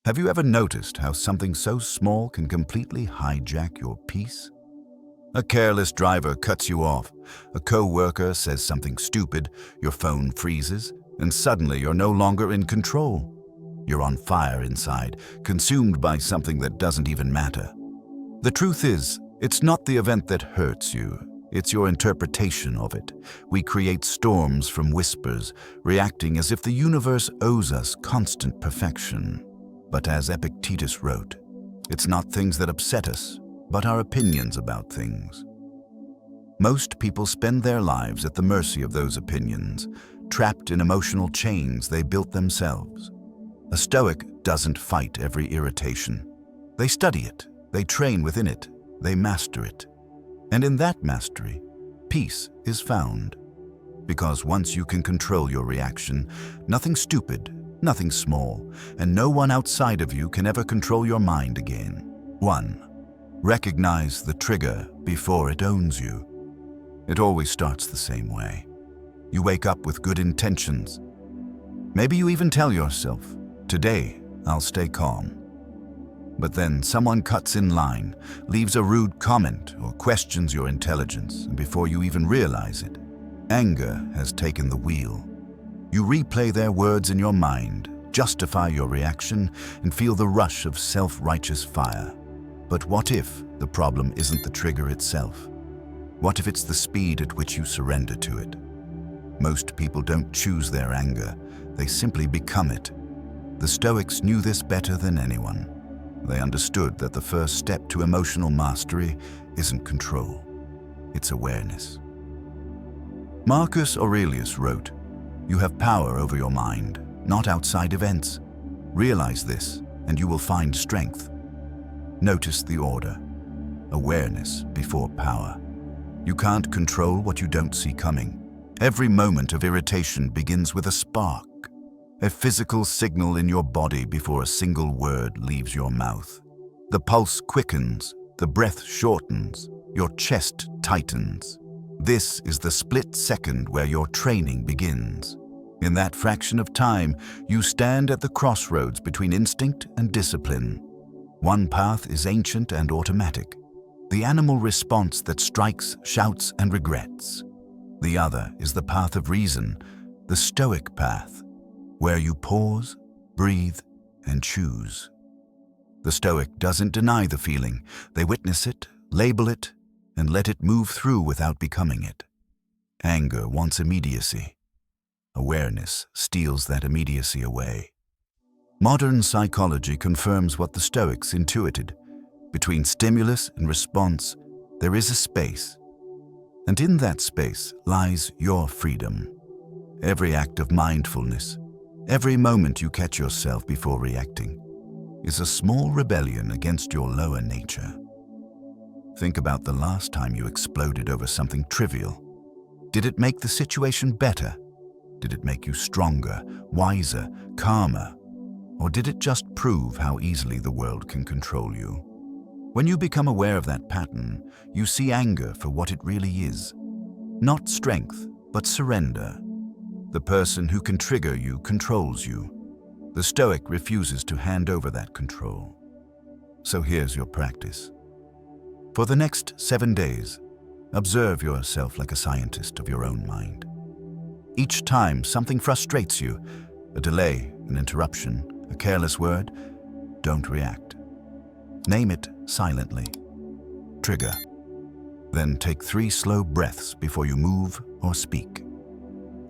Have you ever noticed how something so small can completely hijack your peace? A careless driver cuts you off, a co-worker says something stupid, your phone freezes, and suddenly you're no longer in control. You're on fire inside, consumed by something that doesn't even matter. The truth is, it's not the event that hurts you, it's your interpretation of it. We create storms from whispers, reacting as if the universe owes us constant perfection. But as Epictetus wrote, it's not things that upset us, but our opinions about things. Most people spend their lives at the mercy of those opinions, trapped in emotional chains they built themselves. A Stoic doesn't fight every irritation. They study it, they train within it, they master it. And in that mastery, peace is found. Because once you can control your reaction, nothing stupid, nothing small, and no one outside of you can ever control your mind again. 1. Recognize the trigger before it owns you. It always starts the same way. You wake up with good intentions. Maybe you even tell yourself, "Today, I'll stay calm." But then someone cuts in line, leaves a rude comment, or questions your intelligence, and before you even realize it, anger has taken the wheel. You replay their words in your mind, justify your reaction, and feel the rush of self-righteous fire. But what if the problem isn't the trigger itself? What if it's the speed at which you surrender to it? Most people don't choose their anger, they simply become it. The Stoics knew this better than anyone. They understood that the first step to emotional mastery isn't control, it's awareness. Marcus Aurelius wrote, "You have power over your mind, not outside events. Realize this, and you will find strength." Notice the order. Awareness before power. You can't control what you don't see coming. Every moment of irritation begins with a spark, a physical signal in your body before a single word leaves your mouth. The pulse quickens, the breath shortens, your chest tightens. This is the split second where your training begins. In that fraction of time, you stand at the crossroads between instinct and discipline. One path is ancient and automatic, the animal response that strikes, shouts, and regrets. The other is the path of reason, the Stoic path, where you pause, breathe, and choose. The Stoic doesn't deny the feeling. They witness it, label it, and let it move through without becoming it. Anger wants immediacy. Awareness steals that immediacy away. Modern psychology confirms what the Stoics intuited. Between stimulus and response, there is a space. And in that space lies your freedom. Every act of mindfulness, every moment you catch yourself before reacting, is a small rebellion against your lower nature. Think about the last time you exploded over something trivial. Did it make the situation better? Did it make you stronger, wiser, calmer? Or did it just prove how easily the world can control you? When you become aware of that pattern, you see anger for what it really is. Not strength, but surrender. The person who can trigger you controls you. The Stoic refuses to hand over that control. So here's your practice. For the next 7 days, observe yourself like a scientist of your own mind. Each time something frustrates you, a delay, an interruption, a careless word, don't react. Name it silently. Trigger. Then take 3 slow breaths before you move or speak.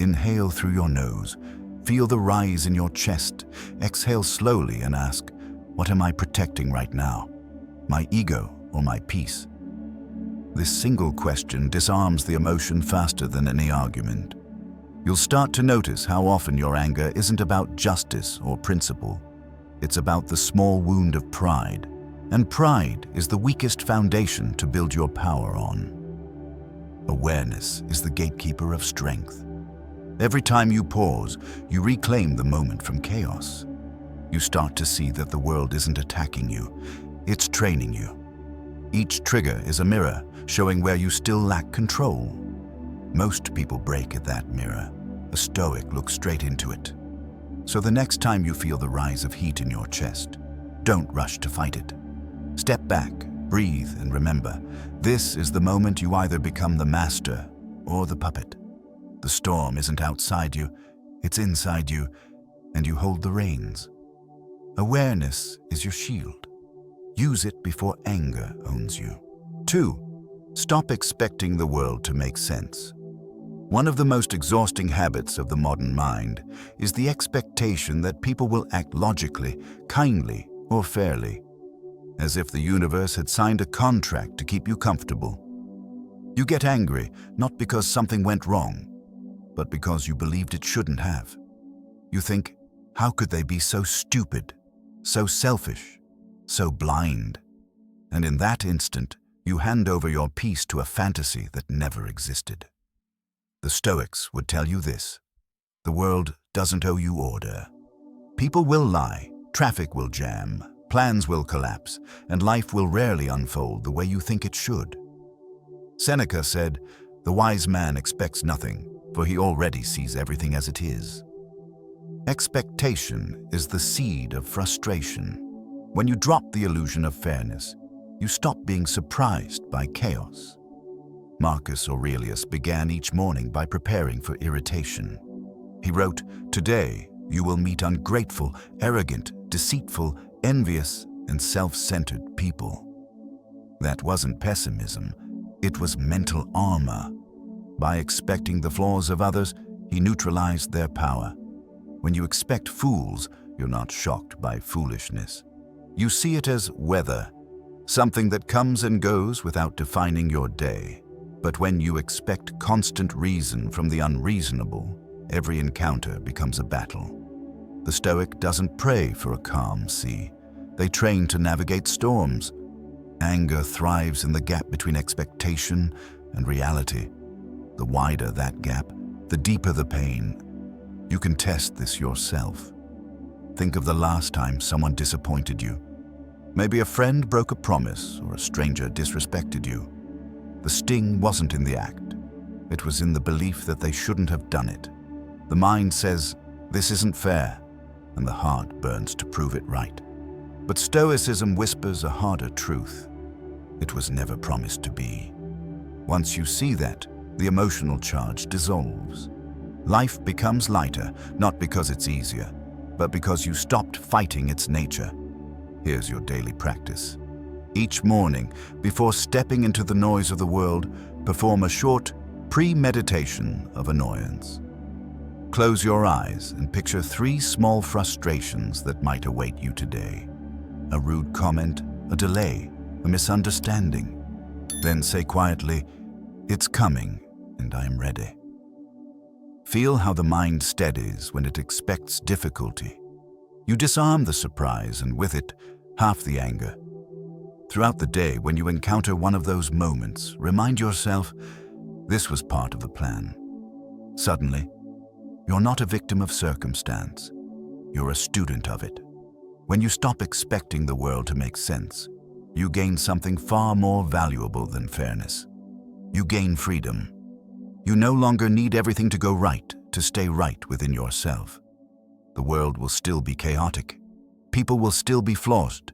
Inhale through your nose. Feel the rise in your chest. Exhale slowly and ask, what am I protecting right now? My ego or my peace? This single question disarms the emotion faster than any argument. You'll start to notice how often your anger isn't about justice or principle. It's about the small wound of pride. And pride is the weakest foundation to build your power on. Awareness is the gatekeeper of strength. Every time you pause, you reclaim the moment from chaos. You start to see that the world isn't attacking you, it's training you. Each trigger is a mirror, showing where you still lack control. Most people break at that mirror. A Stoic looks straight into it. So the next time you feel the rise of heat in your chest, don't rush to fight it. Step back, breathe, and remember, this is the moment you either become the master or the puppet. The storm isn't outside you, it's inside you, and you hold the reins. Awareness is your shield. Use it before anger owns you. 2. Stop expecting the world to make sense. One of the most exhausting habits of the modern mind is the expectation that people will act logically, kindly, or fairly, as if the universe had signed a contract to keep you comfortable. You get angry not because something went wrong, but because you believed it shouldn't have. You think, how could they be so stupid, so selfish, so blind? And in that instant, you hand over your peace to a fantasy that never existed. The Stoics would tell you this: the world doesn't owe you order. People will lie, traffic will jam, plans will collapse, and life will rarely unfold the way you think it should. Seneca said, "The wise man expects nothing, for he already sees everything as it is." Expectation is the seed of frustration. When you drop the illusion of fairness, you stop being surprised by chaos. Marcus Aurelius began each morning by preparing for irritation. He wrote, "Today you will meet ungrateful, arrogant, deceitful, envious, and self-centered people." That wasn't pessimism, it was mental armor. By expecting the flaws of others, he neutralized their power. When you expect fools, you're not shocked by foolishness. You see it as weather, something that comes and goes without defining your day. But when you expect constant reason from the unreasonable, every encounter becomes a battle. The Stoic doesn't pray for a calm sea. They train to navigate storms. Anger thrives in the gap between expectation and reality. The wider that gap, the deeper the pain. You can test this yourself. Think of the last time someone disappointed you. Maybe a friend broke a promise or a stranger disrespected you. The sting wasn't in the act. It was in the belief that they shouldn't have done it. The mind says, "This isn't fair," and the heart burns to prove it right. But Stoicism whispers a harder truth. It was never promised to be. Once you see that, the emotional charge dissolves. Life becomes lighter, not because it's easier, but because you stopped fighting its nature. Here's your daily practice. Each morning, before stepping into the noise of the world, perform a short pre-meditation of annoyance. Close your eyes and picture 3 small frustrations that might await you today. A rude comment, a delay, a misunderstanding. Then say quietly, "It's coming, and I'm ready." Feel how the mind steadies when it expects difficulty. You disarm the surprise and with it, half the anger. Throughout the day, when you encounter one of those moments, remind yourself, this was part of the plan. Suddenly, you're not a victim of circumstance. You're a student of it. When you stop expecting the world to make sense, you gain something far more valuable than fairness. You gain freedom. You no longer need everything to go right to stay right within yourself. The world will still be chaotic. People will still be flawed,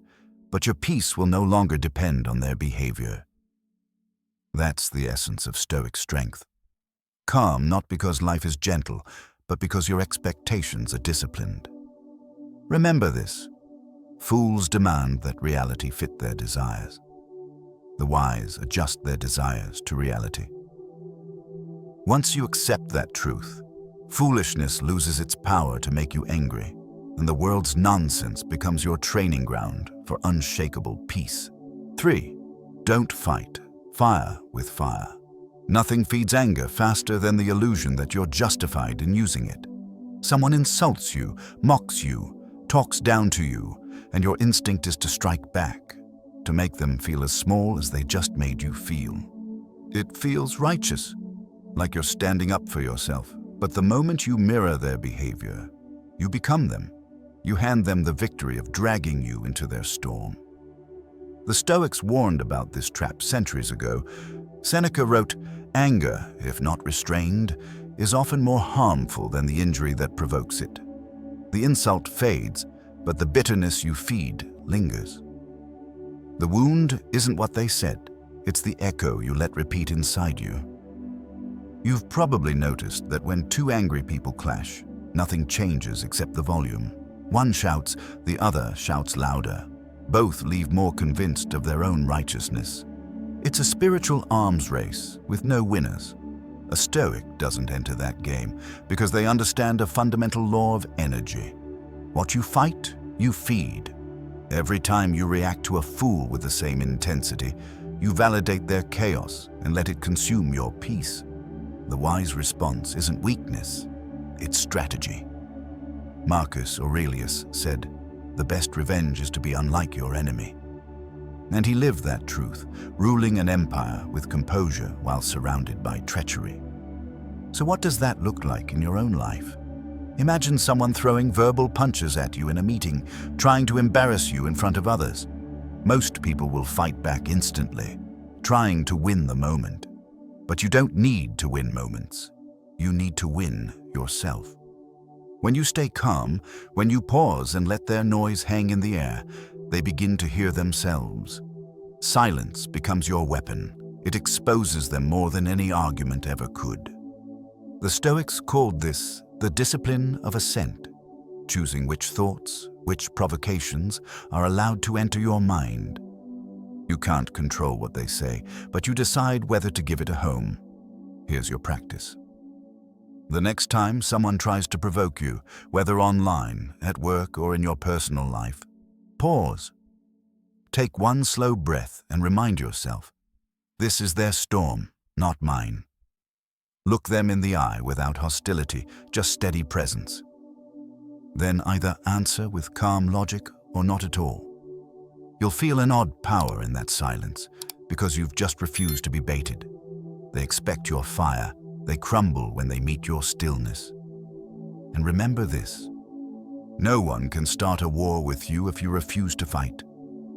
but your peace will no longer depend on their behavior. That's the essence of Stoic strength. Calm not because life is gentle, but because your expectations are disciplined. Remember this: fools demand that reality fit their desires. The wise adjust their desires to reality. Once you accept that truth, foolishness loses its power to make you angry, and the world's nonsense becomes your training ground for unshakable peace. 3. Don't fight fire with fire. Nothing feeds anger faster than the illusion that you're justified in using it. Someone insults you, mocks you, talks down to you, and your instinct is to strike back, to make them feel as small as they just made you feel. It feels righteous, like you're standing up for yourself, but the moment you mirror their behavior, you become them. You hand them the victory of dragging you into their storm. The Stoics warned about this trap centuries ago. Seneca wrote, "Anger, if not restrained, is often more harmful than the injury that provokes it. The insult fades, but the bitterness you feed lingers. The wound isn't what they said, it's the echo you let repeat inside you. You've probably noticed that when two angry people clash, nothing changes except the volume. One shouts, the other shouts louder. Both leave more convinced of their own righteousness. It's a spiritual arms race with no winners. A Stoic doesn't enter that game because they understand a fundamental law of energy. What you fight, you feed. Every time you react to a fool with the same intensity, you validate their chaos and let it consume your peace. The wise response isn't weakness, it's strategy. Marcus Aurelius said, "The best revenge is to be unlike your enemy." And he lived that truth, ruling an empire with composure while surrounded by treachery. So what does that look like in your own life? Imagine someone throwing verbal punches at you in a meeting, trying to embarrass you in front of others. Most people will fight back instantly, trying to win the moment. But you don't need to win moments. You need to win yourself. When you stay calm, when you pause and let their noise hang in the air, they begin to hear themselves. Silence becomes your weapon. It exposes them more than any argument ever could. The Stoics called this the discipline of assent, choosing which thoughts, which provocations are allowed to enter your mind. You can't control what they say, but you decide whether to give it a home. Here's your practice. The next time someone tries to provoke you, whether online, at work, or in your personal life, pause. Take one slow breath and remind yourself, this is their storm, not mine. Look them in the eye without hostility, just steady presence. Then either answer with calm logic or not at all. You'll feel an odd power in that silence because you've just refused to be baited. They expect your fire. They crumble when they meet your stillness. And remember this: no one can start a war with you if you refuse to fight.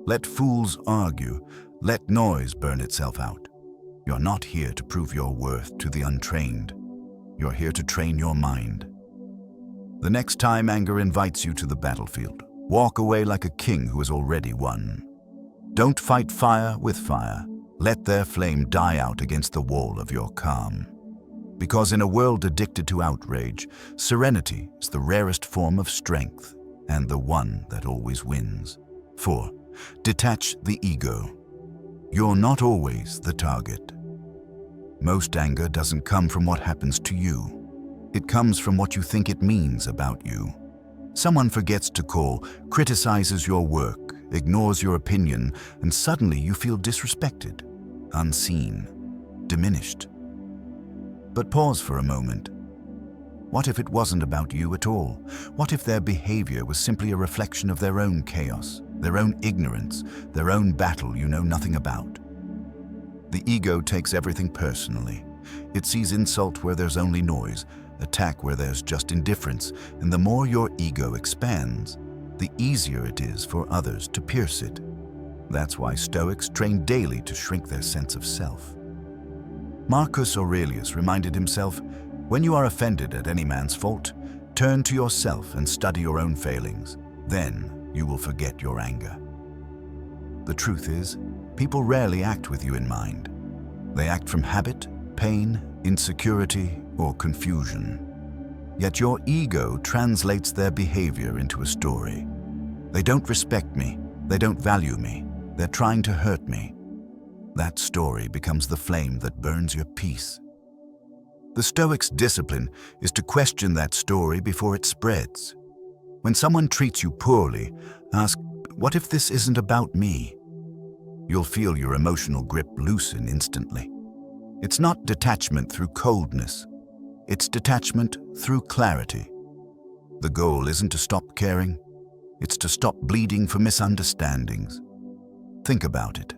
Let fools argue. Let noise burn itself out. You're not here to prove your worth to the untrained. You're here to train your mind. The next time anger invites you to the battlefield, walk away like a king who has already won. Don't fight fire with fire. Let their flame die out against the wall of your calm. Because in a world addicted to outrage, serenity is the rarest form of strength and the one that always wins. 4. Detach the ego. You're not always the target. Most anger doesn't come from what happens to you. It comes from what you think it means about you. Someone forgets to call, criticizes your work, ignores your opinion, and suddenly you feel disrespected, unseen, diminished. But pause for a moment. What if it wasn't about you at all? What if their behavior was simply a reflection of their own chaos, their own ignorance, their own battle you know nothing about? The ego takes everything personally. It sees insult where there's only noise, attack where there's just indifference, and the more your ego expands, the easier it is for others to pierce it. That's why Stoics train daily to shrink their sense of self. Marcus Aurelius reminded himself, when you are offended at any man's fault, turn to yourself and study your own failings. Then you will forget your anger. The truth is, people rarely act with you in mind. They act from habit, pain, insecurity, or confusion. Yet your ego translates their behavior into a story. They don't respect me. They don't value me. They're trying to hurt me. That story becomes the flame that burns your peace. The Stoics' discipline is to question that story before it spreads. When someone treats you poorly, ask, what if this isn't about me? You'll feel your emotional grip loosen instantly. It's not detachment through coldness. It's detachment through clarity. The goal isn't to stop caring. It's to stop bleeding for misunderstandings. Think about it.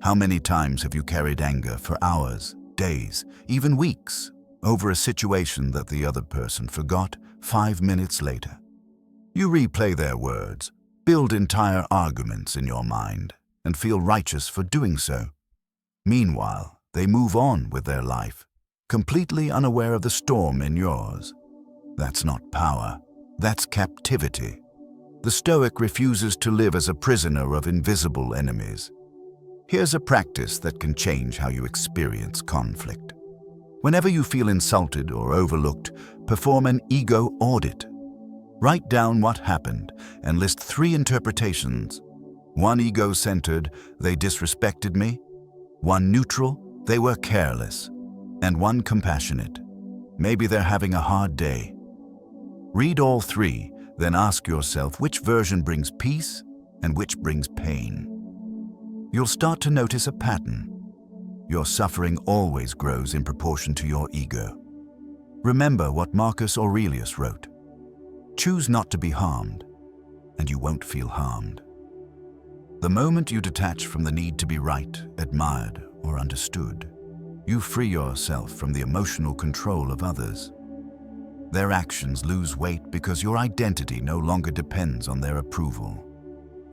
How many times have you carried anger for hours, days, even weeks, over a situation that the other person forgot 5 minutes later? You replay their words, build entire arguments in your mind, and feel righteous for doing so. Meanwhile, they move on with their life, completely unaware of the storm in yours. That's not power. That's captivity. The Stoic refuses to live as a prisoner of invisible enemies. Here's a practice that can change how you experience conflict. Whenever you feel insulted or overlooked, perform an ego audit. Write down what happened and list 3 interpretations. 1 ego-centered, they disrespected me. 1 neutral, they were careless. And 1 compassionate, maybe they're having a hard day. Read all 3, then ask yourself which version brings peace and which brings pain. You'll start to notice a pattern. Your suffering always grows in proportion to your ego. Remember what Marcus Aurelius wrote: "Choose not to be harmed, and you won't feel harmed." The moment you detach from the need to be right, admired, or understood, you free yourself from the emotional control of others. Their actions lose weight because your identity no longer depends on their approval.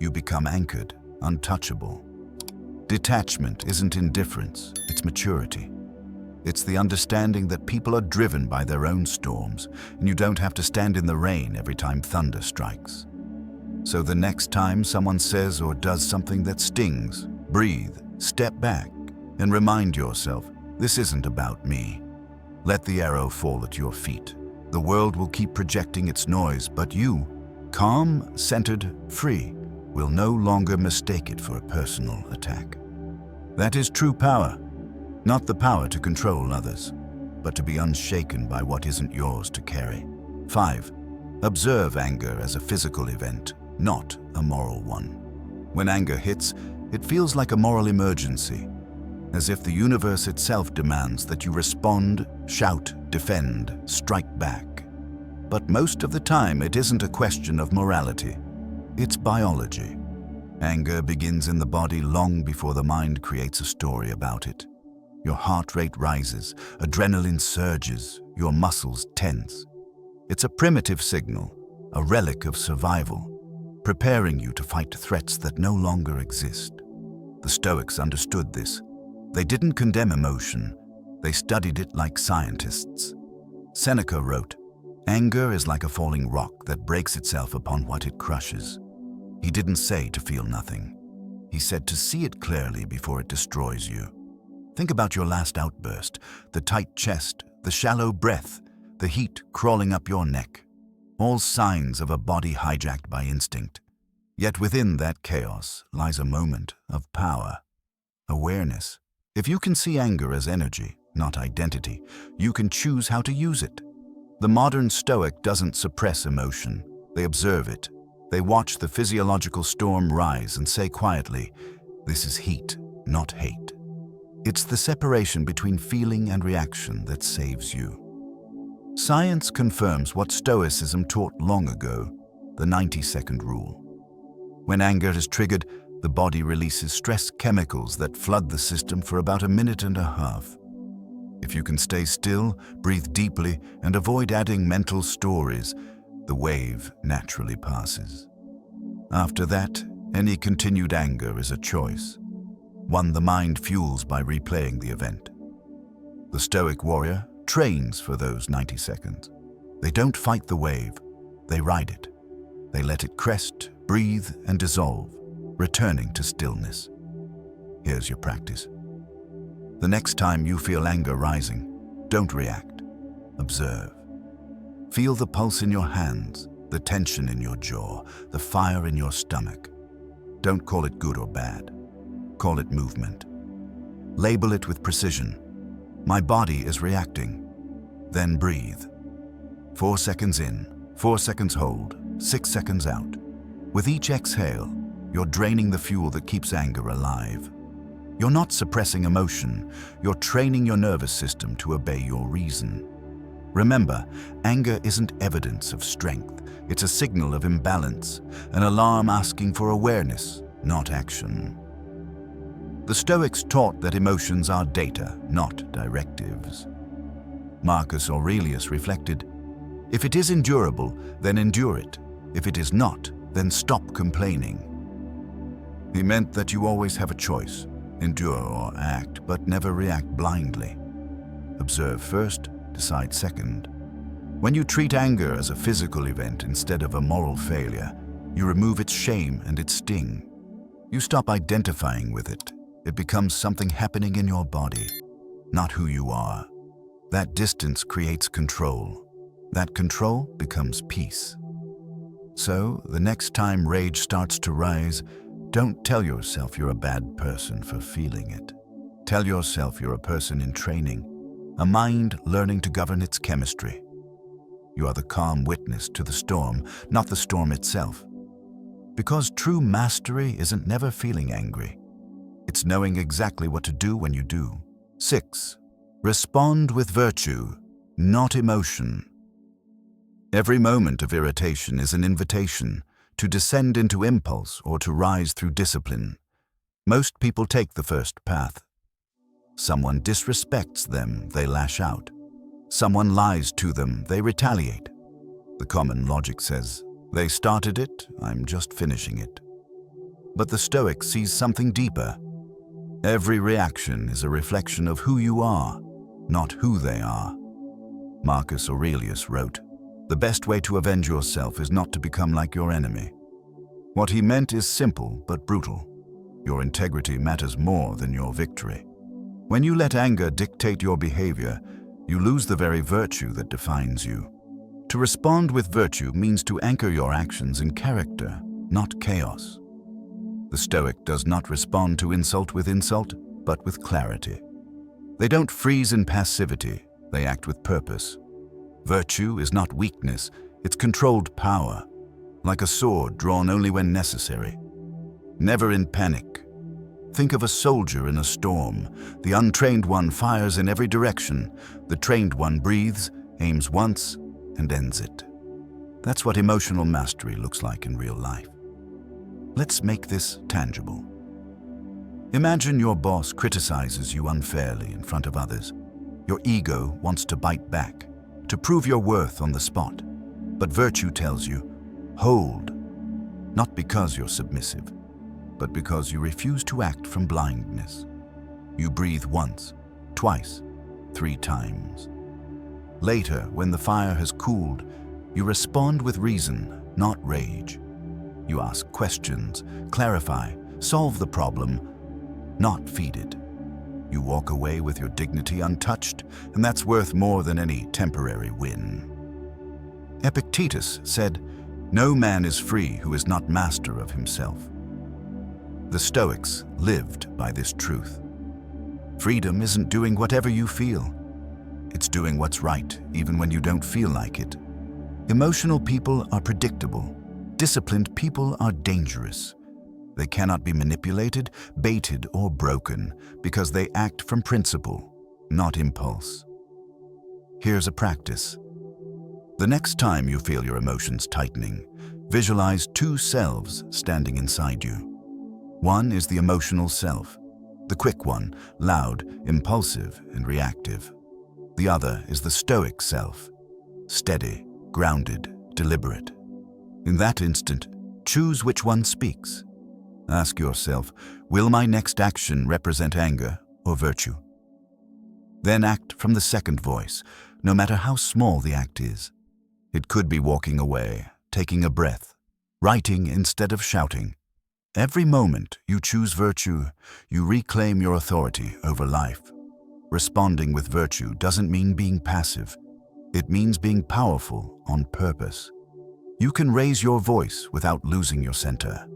You become anchored, untouchable. Detachment isn't indifference, it's maturity. It's the understanding that people are driven by their own storms, and you don't have to stand in the rain every time thunder strikes. So the next time someone says or does something that stings, breathe, step back, and remind yourself, this isn't about me. Let the arrow fall at your feet. The world will keep projecting its noise, but you, calm, centered, free, will no longer mistake it for a personal attack. That is true power, not the power to control others, but to be unshaken by what isn't yours to carry. 5. Observe anger as a physical event, not a moral one. When anger hits, it feels like a moral emergency, as if the universe itself demands that you respond, shout, defend, strike back. But most of the time, it isn't a question of morality. It's biology. Anger begins in the body long before the mind creates a story about it. Your heart rate rises, adrenaline surges, your muscles tense. It's a primitive signal, a relic of survival, preparing you to fight threats that no longer exist. The Stoics understood this. They didn't condemn emotion, they studied it like scientists. Seneca wrote, "Anger is like a falling rock that breaks itself upon what it crushes." He didn't say to feel nothing. He said to see it clearly before it destroys you. Think about your last outburst, the tight chest, the shallow breath, the heat crawling up your neck. All signs of a body hijacked by instinct. Yet within that chaos lies a moment of power, awareness. If you can see anger as energy, not identity, you can choose how to use it. The modern Stoic doesn't suppress emotion, they observe it. They watch the physiological storm rise and say quietly, "This is heat, not hate." It's the separation between feeling and reaction that saves you. Science confirms what Stoicism taught long ago, the 90-second rule. When anger is triggered, the body releases stress chemicals that flood the system for about a minute and a half. If you can stay still, breathe deeply, and avoid adding mental stories, the wave naturally passes. After that, any continued anger is a choice, one the mind fuels by replaying the event. The Stoic warrior trains for those 90 seconds. They don't fight the wave, they ride it. They let it crest, breathe, and dissolve, returning to stillness. Here's your practice. The next time you feel anger rising, don't react. Observe. Feel the pulse in your hands, the tension in your jaw, the fire in your stomach. Don't call it good or bad. Call it movement. Label it with precision. My body is reacting. Then breathe. 4 seconds in, 4 seconds hold, 6 seconds out. With each exhale, you're draining the fuel that keeps anger alive. You're not suppressing emotion, you're training your nervous system to obey your reason. Remember, anger isn't evidence of strength, it's a signal of imbalance, an alarm asking for awareness, not action. The Stoics taught that emotions are data, not directives. Marcus Aurelius reflected, "If it is endurable, then endure it. If it is not, then stop complaining." He meant that you always have a choice, endure or act, but never react blindly. Observe first, decide second. When you treat anger as a physical event instead of a moral failure, You remove its shame and its sting. You stop identifying with it. It becomes something happening in your body, not who you are. That distance creates control. That control becomes peace. So, the next time rage starts to rise, don't tell yourself you're a bad person for feeling it. Tell yourself you're a person in training, a mind learning to govern its chemistry. You are the calm witness to the storm, not the storm itself. Because true mastery isn't never feeling angry. It's knowing exactly what to do when you do. 6. Respond with virtue, not emotion. Every moment of irritation is an invitation to descend into impulse or to rise through discipline. Most people take the first path. Someone disrespects them, they lash out. Someone lies to them, they retaliate. The common logic says, they started it, I'm just finishing it. But the Stoic sees something deeper. Every reaction is a reflection of who you are, not who they are. Marcus Aurelius wrote, "The best way to avenge yourself is not to become like your enemy." What he meant is simple but brutal. Your integrity matters more than your victory. When you let anger dictate your behavior, you lose the very virtue that defines you. To respond with virtue means to anchor your actions in character, not chaos. The Stoic does not respond to insult with insult, but with clarity. They don't freeze in passivity, they act with purpose. Virtue is not weakness, it's controlled power, like a sword drawn only when necessary. Never in panic. Think of a soldier in a storm. The untrained one fires in every direction. The trained one breathes, aims once, and ends it. That's what emotional mastery looks like in real life. Let's make this tangible. Imagine your boss criticizes you unfairly in front of others. Your ego wants to bite back, to prove your worth on the spot. But virtue tells you, hold, not because you're submissive, but because you refuse to act from blindness. You breathe once, twice, 3 times. Later, when the fire has cooled, you respond with reason, not rage. You ask questions, clarify, solve the problem, not feed it. You walk away with your dignity untouched, and that's worth more than any temporary win. Epictetus said, "No man is free who is not master of himself." The Stoics lived by this truth. Freedom isn't doing whatever you feel. It's doing what's right, even when you don't feel like it. Emotional people are predictable. Disciplined people are dangerous. They cannot be manipulated, baited, or broken because they act from principle, not impulse. Here's a practice. The next time you feel your emotions tightening, visualize 2 selves standing inside you. One is the emotional self, the quick one, loud, impulsive, and reactive. The other is the Stoic self, steady, grounded, deliberate. In that instant, choose which one speaks. Ask yourself, will my next action represent anger or virtue? Then act from the second voice, no matter how small the act is. It could be walking away, taking a breath, writing instead of shouting. Every moment you choose virtue, you reclaim your authority over life. Responding with virtue doesn't mean being passive. It means being powerful on purpose. You can raise your voice without losing your center.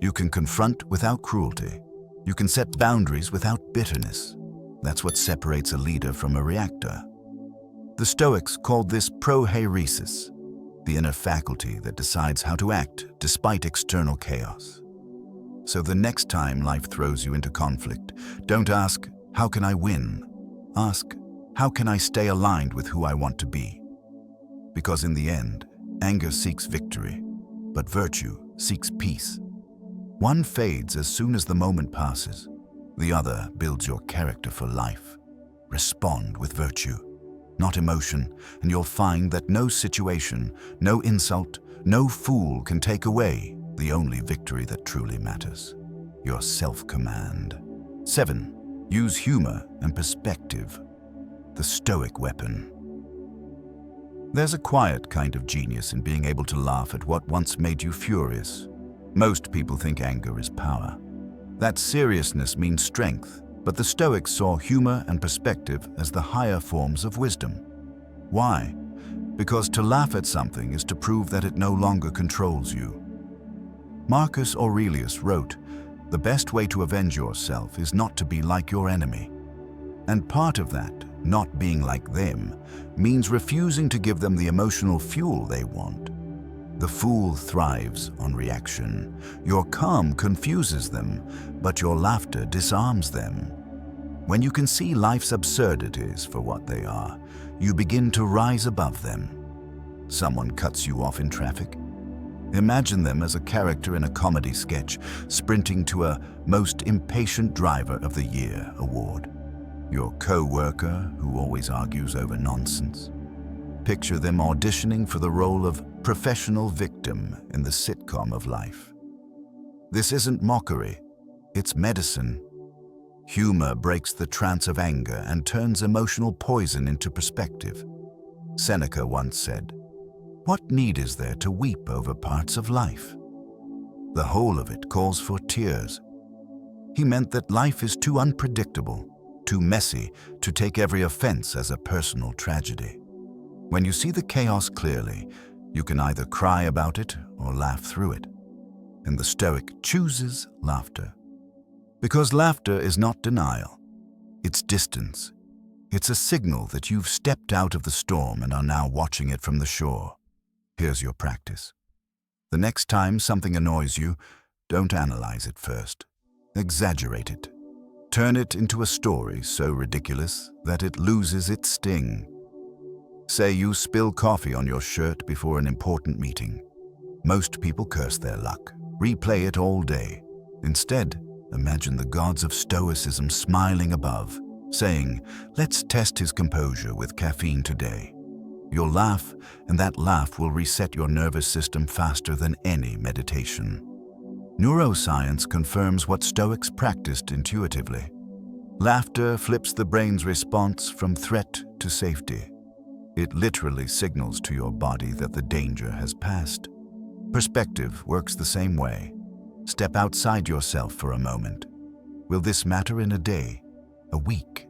You can confront without cruelty. You can set boundaries without bitterness. That's what separates a leader from a reactor. The Stoics called this prohairesis, the inner faculty that decides how to act despite external chaos. So the next time life throws you into conflict, don't ask, how can I win? Ask, how can I stay aligned with who I want to be? Because in the end, anger seeks victory, but virtue seeks peace. One fades as soon as the moment passes. The other builds your character for life. Respond with virtue, not emotion, and you'll find that no situation, no insult, no fool can take away the only victory that truly matters, your self-command. 7. Use humor and perspective, the Stoic weapon. There's a quiet kind of genius in being able to laugh at what once made you furious. Most people think anger is power. That seriousness means strength, but the Stoics saw humor and perspective as the higher forms of wisdom. Why? Because to laugh at something is to prove that it no longer controls you. Marcus Aurelius wrote, "The best way to avenge yourself is not to be like your enemy." And part of that, not being like them, means refusing to give them the emotional fuel they want. The fool thrives on reaction. Your calm confuses them, but your laughter disarms them. When you can see life's absurdities for what they are, you begin to rise above them. Someone cuts you off in traffic. Imagine them as a character in a comedy sketch, sprinting to a Most Impatient Driver of the Year award. Your co-worker who always argues over nonsense. Picture them auditioning for the role of professional victim in the sitcom of life. This isn't mockery, it's medicine. Humor breaks the trance of anger and turns emotional poison into perspective. Seneca once said, "What need is there to weep over parts of life? The whole of it calls for tears." He meant that life is too unpredictable, too messy to take every offense as a personal tragedy. When you see the chaos clearly, you can either cry about it or laugh through it. And the Stoic chooses laughter. Because laughter is not denial, it's distance. It's a signal that you've stepped out of the storm and are now watching it from the shore. Here's your practice. The next time something annoys you, don't analyze it first. Exaggerate it. Turn it into a story so ridiculous that it loses its sting. Say you spill coffee on your shirt before an important meeting. Most people curse their luck, replay it all day. Instead, imagine the gods of Stoicism smiling above, saying, "Let's test his composure with caffeine today." You'll laugh, and that laugh will reset your nervous system faster than any meditation. Neuroscience confirms what Stoics practiced intuitively. Laughter flips the brain's response from threat to safety. It literally signals to your body that the danger has passed. Perspective works the same way. Step outside yourself for a moment. Will this matter in a day, a week,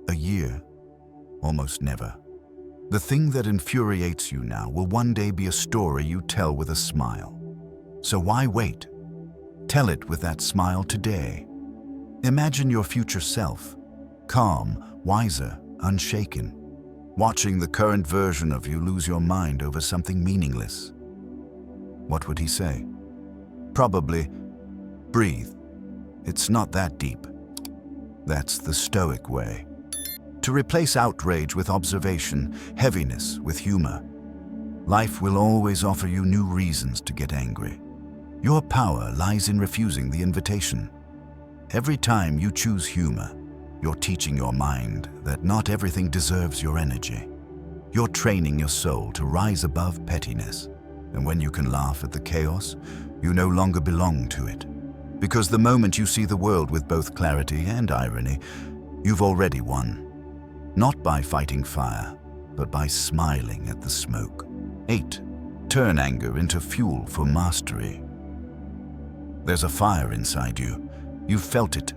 a year? Almost never. The thing that infuriates you now will one day be a story you tell with a smile. So why wait? Tell it with that smile today. Imagine your future self, calm, wiser, unshaken, watching the current version of you lose your mind over something meaningless. What would he say? Probably, "Breathe. It's not that deep." That's the Stoic way. To replace outrage with observation, heaviness with humor. Life will always offer you new reasons to get angry. Your power lies in refusing the invitation. Every time you choose humor, you're teaching your mind that not everything deserves your energy. You're training your soul to rise above pettiness. And when you can laugh at the chaos, you no longer belong to it. Because the moment you see the world with both clarity and irony, you've already won. Not by fighting fire, but by smiling at the smoke. 8. Turn anger into fuel for mastery. There's a fire inside you. You've felt it.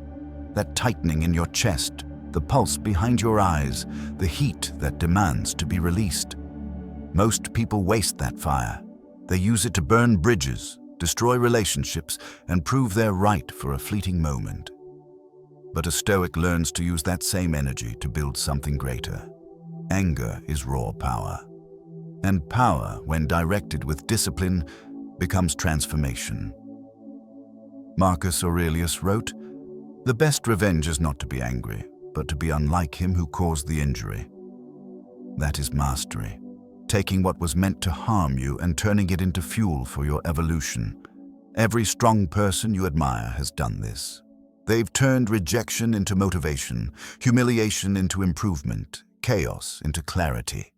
That tightening in your chest, the pulse behind your eyes, the heat that demands to be released. Most people waste that fire. They use it to burn bridges, destroy relationships, and prove they're right for a fleeting moment. But a Stoic learns to use that same energy to build something greater. Anger is raw power. And power, when directed with discipline, becomes transformation. Marcus Aurelius wrote, "The best revenge is not to be angry, but to be unlike him who caused the injury." That is mastery, taking what was meant to harm you and turning it into fuel for your evolution. Every strong person you admire has done this. They've turned rejection into motivation, humiliation into improvement, chaos into clarity.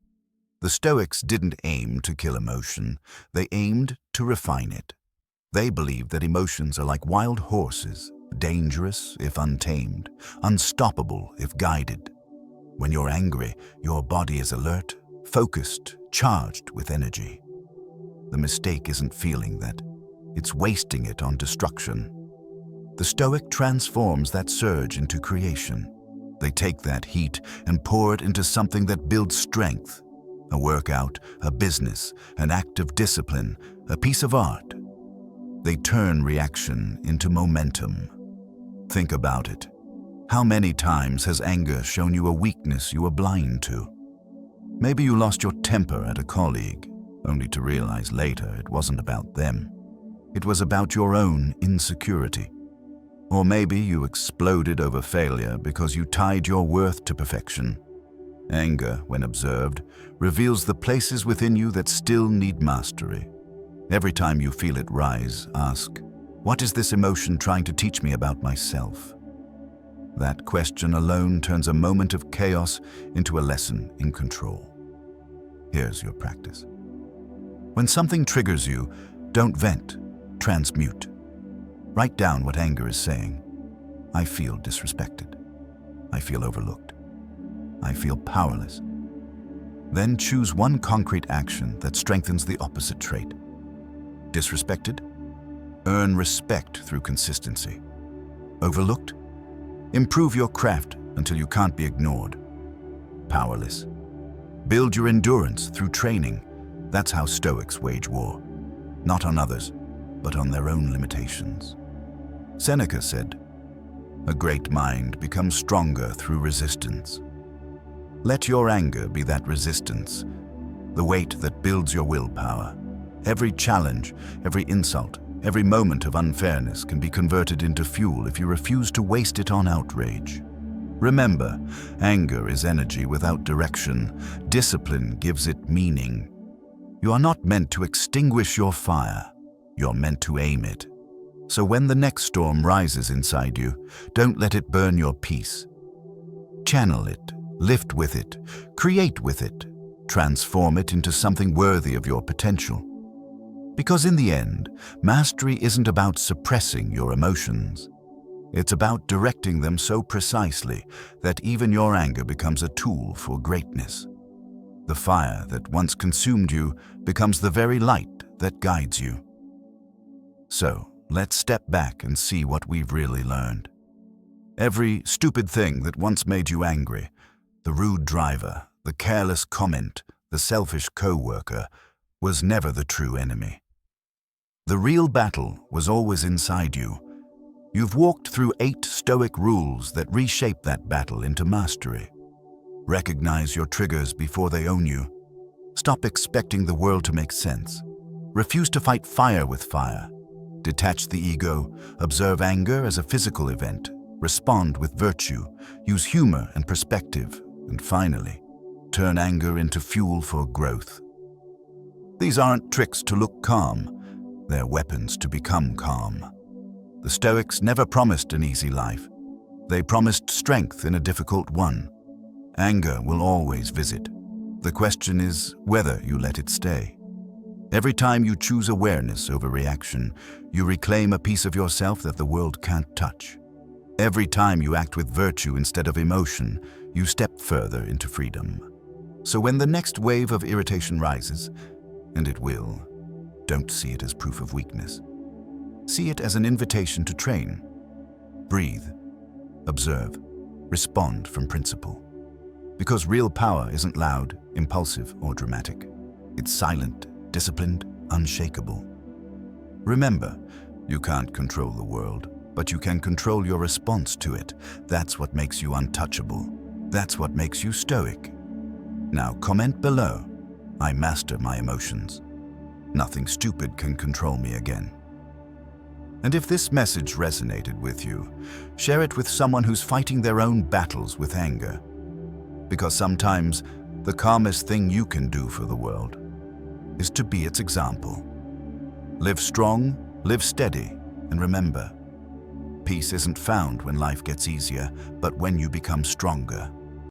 The Stoics didn't aim to kill emotion, they aimed to refine it. They believed that emotions are like wild horses, dangerous if untamed, unstoppable if guided. When you're angry, your body is alert, focused, charged with energy. The mistake isn't feeling that, it's wasting it on destruction. The Stoic transforms that surge into creation. They take that heat and pour it into something that builds strength. A workout, a business, an act of discipline, a piece of art. They turn reaction into momentum. Think about it. How many times has anger shown you a weakness you were blind to? Maybe you lost your temper at a colleague, only to realize later it wasn't about them. It was about your own insecurity. Or maybe you exploded over failure because you tied your worth to perfection. Anger, when observed, reveals the places within you that still need mastery. Every time you feel it rise, ask, what is this emotion trying to teach me about myself? That question alone turns a moment of chaos into a lesson in control. Here's your practice. When something triggers you, don't vent, transmute. Write down what anger is saying. I feel disrespected. I feel overlooked. I feel powerless. Then choose one concrete action that strengthens the opposite trait. Disrespected? Earn respect through consistency. Overlooked? Improve your craft until you can't be ignored. Powerless? Build your endurance through training. That's how Stoics wage war. Not on others, but on their own limitations. Seneca said, "A great mind becomes stronger through resistance." Let your anger be that resistance, the weight that builds your willpower. Every challenge, every insult, every moment of unfairness can be converted into fuel if you refuse to waste it on outrage. Remember, anger is energy without direction. Discipline gives it meaning. You are not meant to extinguish your fire. You're meant to aim it. So when the next storm rises inside you, don't let it burn your peace. Channel it, lift with it, create with it, transform it into something worthy of your potential. Because in the end, mastery isn't about suppressing your emotions. It's about directing them so precisely that even your anger becomes a tool for greatness. The fire that once consumed you becomes the very light that guides you. So, let's step back and see what we've really learned. Every stupid thing that once made you angry, the rude driver, the careless comment, the selfish co-worker, was never the true enemy. The real battle was always inside you. You've walked through 8 Stoic rules that reshape that battle into mastery. Recognize your triggers before they own you. Stop expecting the world to make sense. Refuse to fight fire with fire. Detach the ego, observe anger as a physical event, respond with virtue, use humor and perspective, and finally, turn anger into fuel for growth. These aren't tricks to look calm, they're weapons to become calm. The Stoics never promised an easy life. They promised strength in a difficult one. Anger will always visit. The question is whether you let it stay. Every time you choose awareness over reaction, you reclaim a piece of yourself that the world can't touch. Every time you act with virtue instead of emotion, you step further into freedom. So when the next wave of irritation rises, and it will, don't see it as proof of weakness. See it as an invitation to train. Breathe, observe, respond from principle. Because real power isn't loud, impulsive, or dramatic. It's silent, disciplined, unshakable. Remember, you can't control the world, but you can control your response to it. That's what makes you untouchable. That's what makes you stoic. Now comment below, I master my emotions. Nothing stupid can control me again. And if this message resonated with you, share it with someone who's fighting their own battles with anger. Because sometimes the calmest thing you can do for the world is to be its example. Live strong, live steady, and remember, peace isn't found when life gets easier, but when you become stronger.